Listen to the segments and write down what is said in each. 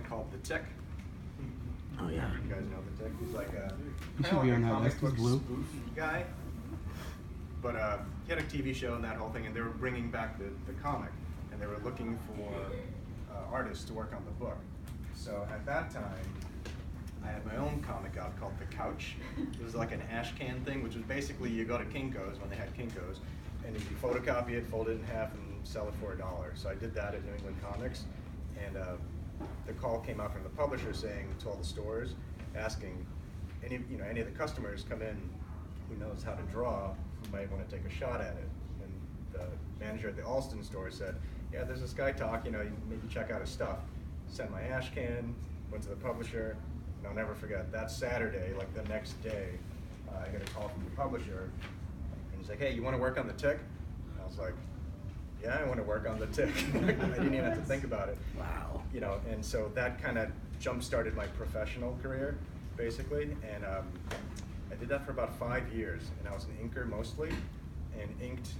comic called The Tick. Oh yeah. You guys know The Tick? He's like a He should kind be of on like a that comic list. book He's blue. spoof guy. But he had a TV show and that whole thing, and they were bringing back the comic, and they were looking for artists to work on the book. So at that time, I had my own comic out called The Couch. It was like an ash can thing, which was basically you go to Kinko's when they had Kinko's, and you photocopy it, fold it in half, and sell it for $1. So I did that at New England Comics, and the call came out from the publisher saying to all the stores, asking any of the customers come in who knows how to draw, who might want to take a shot at it. And the manager at the Alston store said, yeah, there's this guy talk, maybe check out his stuff. Sent my ash can, went to the publisher, and I'll never forget, that Saturday, like the next day, I got a call from the publisher, and he's like, hey, you want to work on The Tick? And I was like, yeah, I want to work on The Tick. I didn't even have to think about it. Wow. And so that kind of jump-started my professional career, basically, and I did that for about 5 years, and I was an inker mostly, and inked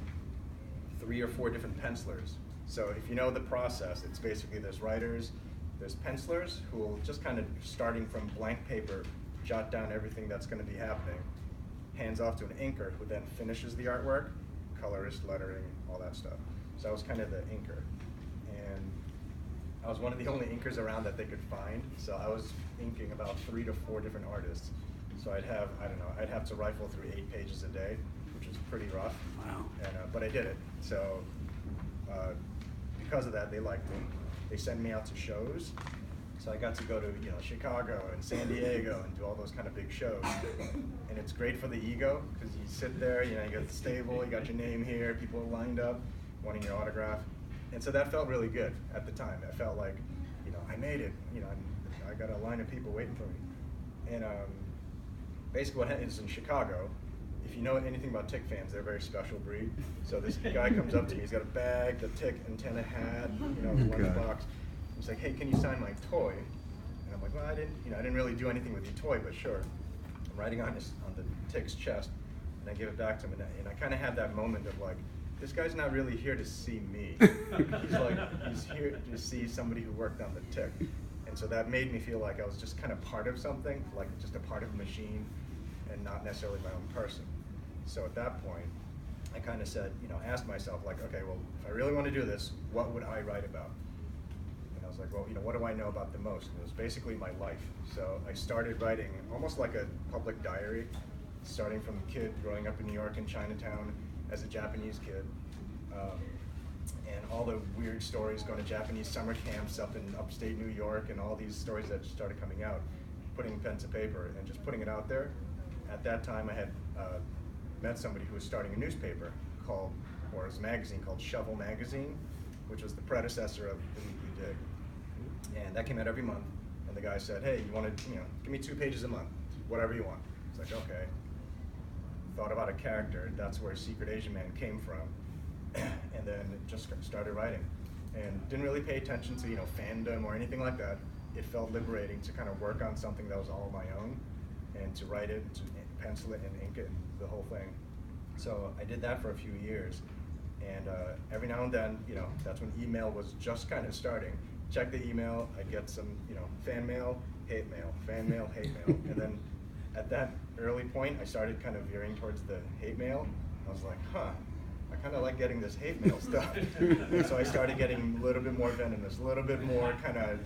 3 or 4 different pencilers. So if you know the process, it's basically there's writers, there's pencilers who will just kind of starting from blank paper, jot down everything that's going to be happening, hands off to an inker who then finishes the artwork, colorist, lettering, all that stuff. So I was kind of the inker. And I was one of the only inkers around that they could find. So I was inking about 3 to 4 different artists. So I'd have to rifle through 8 pages a day, which was pretty rough. Wow. And, but I did it. So because of that, they liked me. They sent me out to shows. So I got to go to Chicago and San Diego and do all those kind of big shows. And it's great for the ego, because you sit there, you got the stable, you got your name here, people lined up wanting your autograph. And so that felt really good at the time. I felt like, I made it. I got a line of people waiting for me. And basically what happens in Chicago, if you know anything about Tick fans, they're a very special breed. So this guy comes up to me, he's got a bag, the Tick antenna hat, lunchbox. He's like, hey, can you sign my toy? And I'm like, well, I didn't really do anything with your toy, but sure. I'm writing on the Tick's chest, and I give it back to him, and I kind of had that moment of like, this guy's not really here to see me. He's here to see somebody who worked on the Tick. And so that made me feel like I was just kind of part of something, like just a part of a machine, and not necessarily my own person. So at that point, I kind of said, asked myself, like, okay, well, if I really want to do this, what would I write about? And I was like, well, what do I know about the most? And it was basically my life. So I started writing almost like a public diary, starting from a kid growing up in New York in Chinatown as a Japanese kid, and all the weird stories going to Japanese summer camps up in upstate New York, and all these stories that started coming out, putting pen to paper and just putting it out there. At that time, I had met somebody who was starting a newspaper or a magazine called Shovel Magazine, which was the predecessor of the Weekly Dig. And that came out every month. And the guy said, hey, you want to, give me 2 pages a month, whatever you want. It's like, okay. Thought about a character. That's where Secret Asian Man came from. And then just started writing. And didn't really pay attention to, fandom or anything like that. It felt liberating to kind of work on something that was all my own, and to write it, to pencil it and ink it, the whole thing. So I did that for a few years. And every now and then, that's when email was just kind of starting. Check the email, I'd get some, fan mail, hate mail, fan mail, hate mail. And then at that early point, I started kind of veering towards the hate mail. I was like, I kind of like getting this hate mail stuff. So I started getting a little bit more venomous, a little bit more kind of,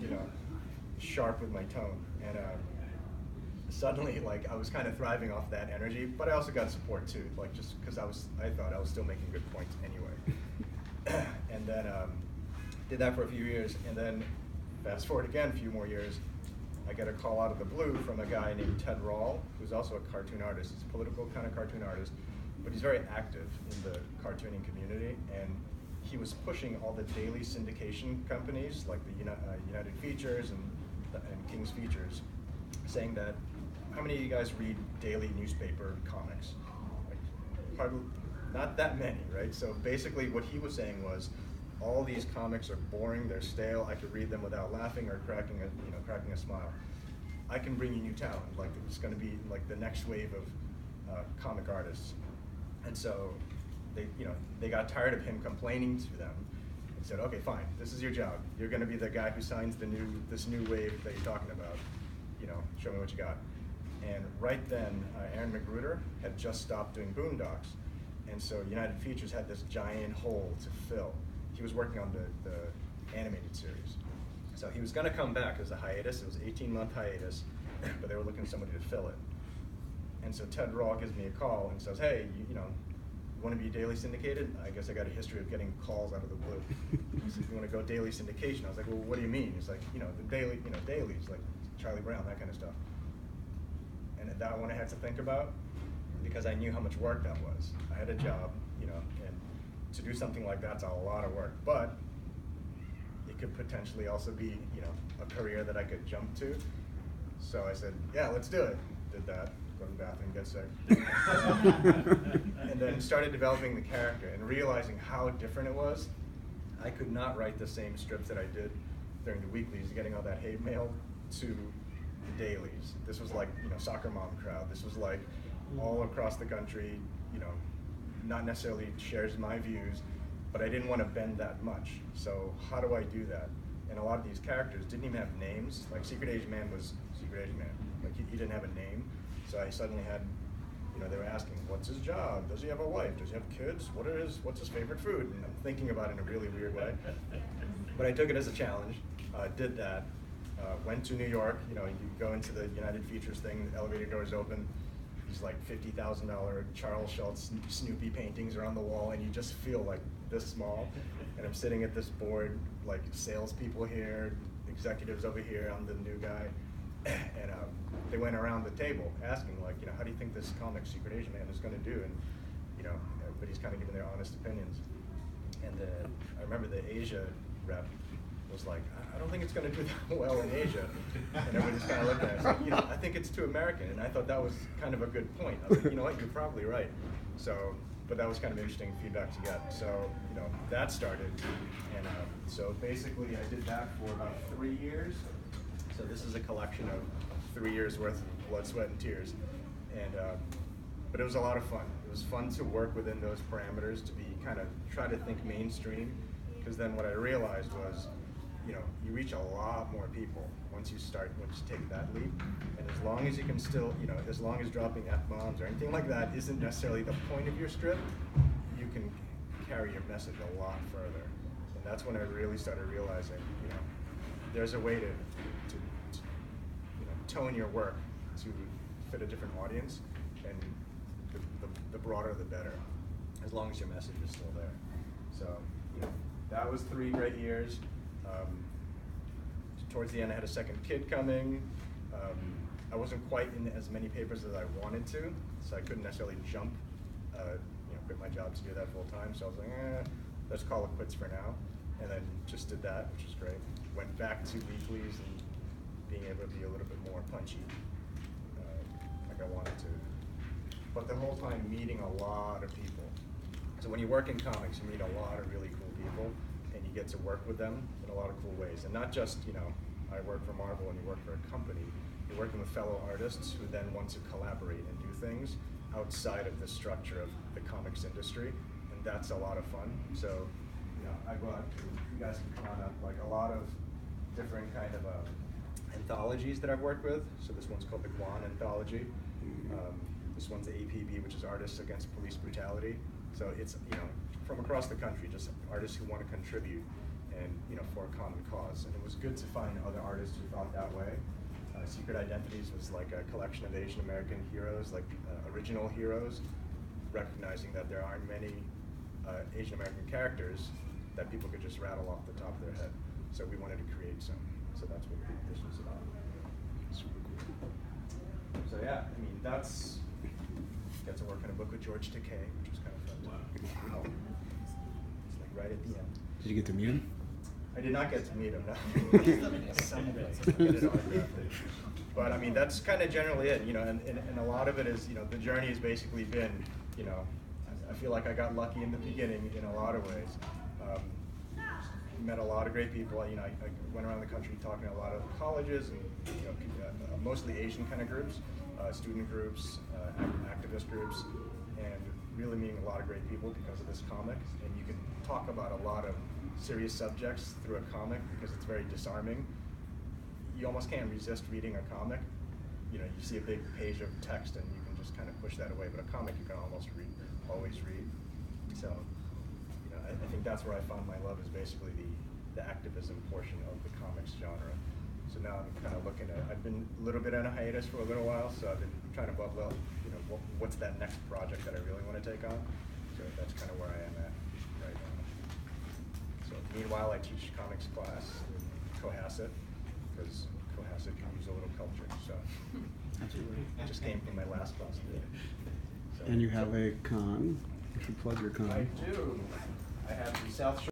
sharp with my tone. And suddenly, I was kind of thriving off that energy, but I also got support too, just because I thought I was still making good points anyway. And then did that for a few years, and then fast forward again a few more years, I get a call out of the blue from a guy named Ted Rall, who's also a cartoon artist. He's a political kind of cartoon artist, but he's very active in the cartooning community, and he was pushing all the daily syndication companies, like the United Features and King's Features, saying that, how many of you guys read daily newspaper comics? Hardly, not that many, right? So basically what he was saying was, all these comics are boring, they're stale, I could read them without laughing or cracking a smile. I can bring you new talent, it's gonna be the next wave of comic artists. And so they got tired of him complaining to them. He said, okay, fine, this is your job. You're gonna be the guy who signs this new wave that you're talking about. You know, show me what you got. And right then, Aaron McGruder had just stopped doing Boondocks. And so United Features had this giant hole to fill. He was working on the animated series. So he was gonna come back as a hiatus. It was an 18-month hiatus, but they were looking for somebody to fill it. And so Ted Rawl gives me a call and says, hey, you know, want to be daily syndicated? I guess I got a history of getting calls out of the blue. He said, you want to go daily syndication? I was like, well, what do you mean? He's like, you know, the daily, you know, dailies, like Charlie Brown, that kind of stuff. And that one I had to think about because I knew how much work that was. I had a job, you know, and to do something like that's a lot of work, but it could potentially also be, you know, a career that I could jump to. So I said, yeah, let's do it. Did that. Go to the bathroom, get sick. And then started developing the character and realizing how different it was. I could not write the same strips that I did during the weeklies, getting all that hate mail, to the dailies. This was like, you know, soccer mom crowd. This was like all across the country, you know, not necessarily shares my views, but I didn't want to bend that much. So how do I do that? And a lot of these characters didn't even have names. Like Secret Agent Man was Secret Agent Man. Like he didn't have a name. So I suddenly had, you know, they were asking, what's his job? Does he have a wife? Does he have kids? What's his favorite food? And I'm thinking about it in a really weird way. But I took it as a challenge, did that, went to New York. You know, you go into the United Features thing, the elevator doors open, these like $50,000 Charles Schultz Snoopy paintings are on the wall, and you just feel like this small. And I'm sitting at this board, like salespeople here, executives over here, I'm the new guy. And they went around the table asking, like, you know, how do you think this comic, Secret Agent Man, is going to do? And, you know, everybody's kind of giving their honest opinions. And I remember the Asia rep was like, I don't think it's going to do that well in Asia. And everybody just kind of looked at it and said, you know, I think it's too American. And I thought that was kind of a good point. I was like, you know what, you're probably right. So, but that was kind of interesting feedback to get. So, you know, that started. And so basically I did that for about 3 years. So this is a collection of 3 years worth of blood, sweat, and tears. And, but it was a lot of fun. It was fun to work within those parameters, to be kind of try to think mainstream. Because then what I realized was, you know, you reach a lot more people once you take that leap. And as long as you can still, you know, as long as dropping F-bombs or anything like that isn't necessarily the point of your strip, you can carry your message a lot further. And that's when I really started realizing, you know, there's a way to you know, tone your work to fit a different audience, and the broader the better, as long as your message is still there. So, you know, that was 3 great years. Towards the end, I had a second kid coming. I wasn't quite in as many papers as I wanted to, so I couldn't necessarily jump, you know, quit my job to do that full time. So I was like, let's call it quits for now. And then just did that, which was great. Went back to weeklies and being able to be a little bit more punchy, like I wanted to. But the whole time meeting a lot of people. So when you work in comics, you meet a lot of really cool people, and you get to work with them in a lot of cool ways. And not just, you know, I work for Marvel and you work for a company. You're working with fellow artists who then want to collaborate and do things outside of the structure of the comics industry, and that's a lot of fun. So, you know, I brought, you guys can come on up, like a lot of different kind of anthologies that I've worked with. So this one's called the Guan Anthology. This one's the APB, which is Artists Against Police Brutality. So it's, you know, from across the country, just artists who want to contribute and, you know, for a common cause. And it was good to find other artists who thought that way. Secret Identities was like a collection of Asian American heroes, like original heroes, recognizing that there aren't many Asian American characters that people could just rattle off the top of their head. So we wanted to create some. So that's what this was about. Super cool. So yeah, I mean, that's, got to work on a book with George Takei, which was kind of fun. Wow. It's like right at the end. Did you get to meet him? I did not get to meet him, no. Someday. Get it autographed. But I mean, that's kind of generally it, you know, and a lot of it is, you know, the journey has basically been, you know, I feel like I got lucky in the beginning in a lot of ways. Met a lot of great people. You know, I went around the country talking to a lot of colleges and, you know, mostly Asian kind of groups, student groups, activist groups, and really meeting a lot of great people because of this comic. And you can talk about a lot of serious subjects through a comic because it's very disarming. You almost can't resist reading a comic. You know, you see a big page of text and you can just kind of push that away, but a comic you can always read. So, you know, I think that's where I found my love, is basically the activism portion of the comics genre. So now I'm kind of looking at, I've been a little bit on a hiatus for a little while, so I've been trying to, well, you know, what's that next project that I really want to take on? So that's kind of where I am at right now. So meanwhile, I teach comics class in Cohasset, because Cohasset can use a little culture, so. Absolutely. I just came from my last class today. So, And you have a con. You should plug your con. I do. I have the South Shore